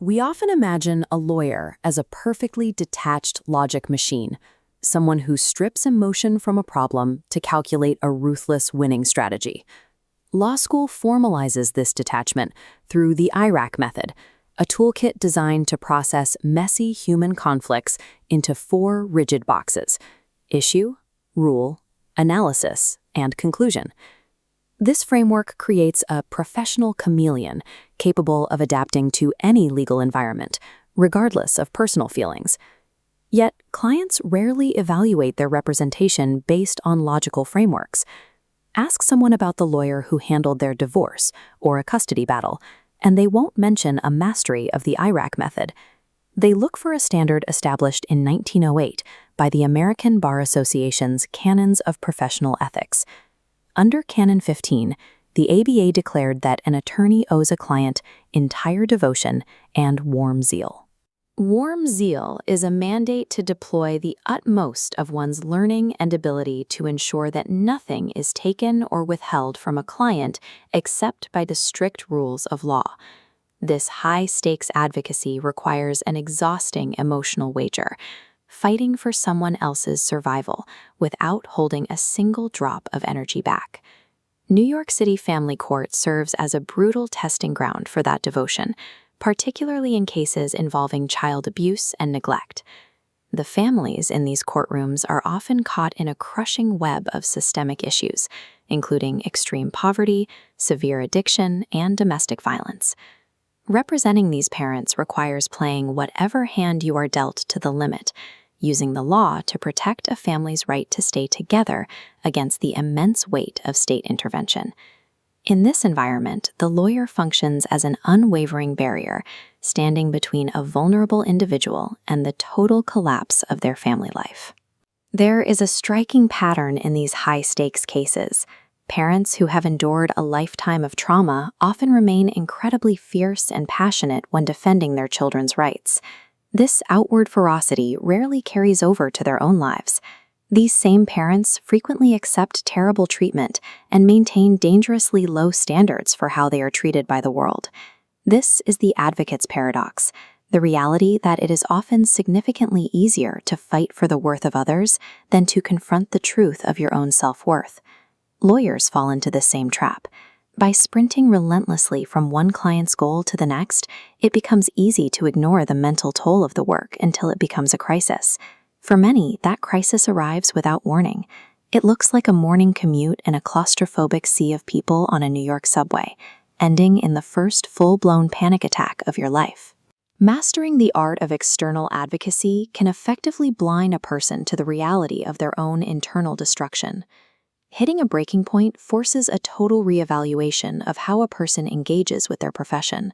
We often imagine a lawyer as a perfectly detached logic machine, someone who strips emotion from a problem to calculate a ruthless winning strategy. Law school formalizes this detachment through the IRAC method, a toolkit designed to process messy human conflicts into 4 rigid boxes: issue, rule, analysis, and conclusion. This framework creates a professional chameleon capable of adapting to any legal environment, regardless of personal feelings. Yet, clients rarely evaluate their representation based on logical frameworks. Ask someone about the lawyer who handled their divorce or a custody battle, and they won't mention a mastery of the IRAC method. They look for a standard established in 1908 by the American Bar Association's Canons of Professional Ethics. Under Canon 15, the ABA declared that an attorney owes a client entire devotion and warm zeal. Warm zeal is a mandate to deploy the utmost of one's learning and ability to ensure that nothing is taken or withheld from a client except by the strict rules of law. This high-stakes advocacy requires an exhausting emotional wager, fighting for someone else's survival without holding a single drop of energy back. New York City Family Court serves as a brutal testing ground for that devotion, particularly in cases involving child abuse and neglect. The families in these courtrooms are often caught in a crushing web of systemic issues, including extreme poverty, severe addiction, and domestic violence. Representing these parents requires playing whatever hand you are dealt to the limit, using the law to protect a family's right to stay together against the immense weight of state intervention. In this environment, the lawyer functions as an unwavering barrier, standing between a vulnerable individual and the total collapse of their family life. There is a striking pattern in these high-stakes cases. Parents who have endured a lifetime of trauma often remain incredibly fierce and passionate when defending their children's rights. This outward ferocity rarely carries over to their own lives. These same parents frequently accept terrible treatment and maintain dangerously low standards for how they are treated by the world. This is the advocate's paradox, the reality that it is often significantly easier to fight for the worth of others than to confront the truth of your own self-worth. Lawyers fall into this same trap. By sprinting relentlessly from one client's goal to the next, it becomes easy to ignore the mental toll of the work until it becomes a crisis. For many, that crisis arrives without warning. It looks like a morning commute in a claustrophobic sea of people on a New York subway, ending in the first full-blown panic attack of your life. Mastering the art of external advocacy can effectively blind a person to the reality of their own internal destruction. Hitting a breaking point forces a total reevaluation of how a person engages with their profession.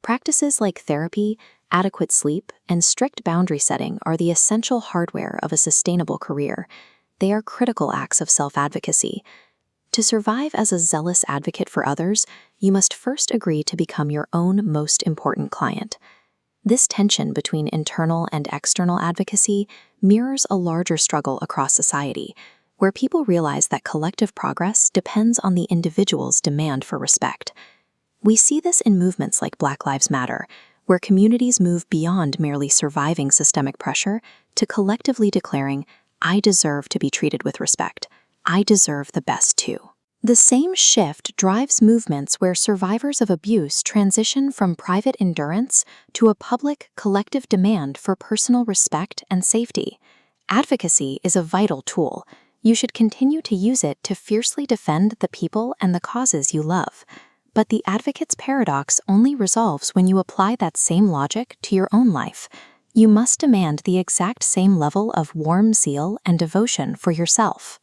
Practices like therapy, adequate sleep, and strict boundary setting are the essential hardware of a sustainable career. They are critical acts of self-advocacy. To survive as a zealous advocate for others, you must first agree to become your own most important client. This tension between internal and external advocacy mirrors a larger struggle across society, where people realize that collective progress depends on the individual's demand for respect. We see this in movements like Black Lives Matter, where communities move beyond merely surviving systemic pressure to collectively declaring, "I deserve to be treated with respect. I deserve the best too." The same shift drives movements where survivors of abuse transition from private endurance to a public, collective demand for personal respect and safety. Advocacy is a vital tool. You should continue to use it to fiercely defend the people and the causes you love. But the advocate's paradox only resolves when you apply that same logic to your own life. You must demand the exact same level of warm zeal and devotion for yourself.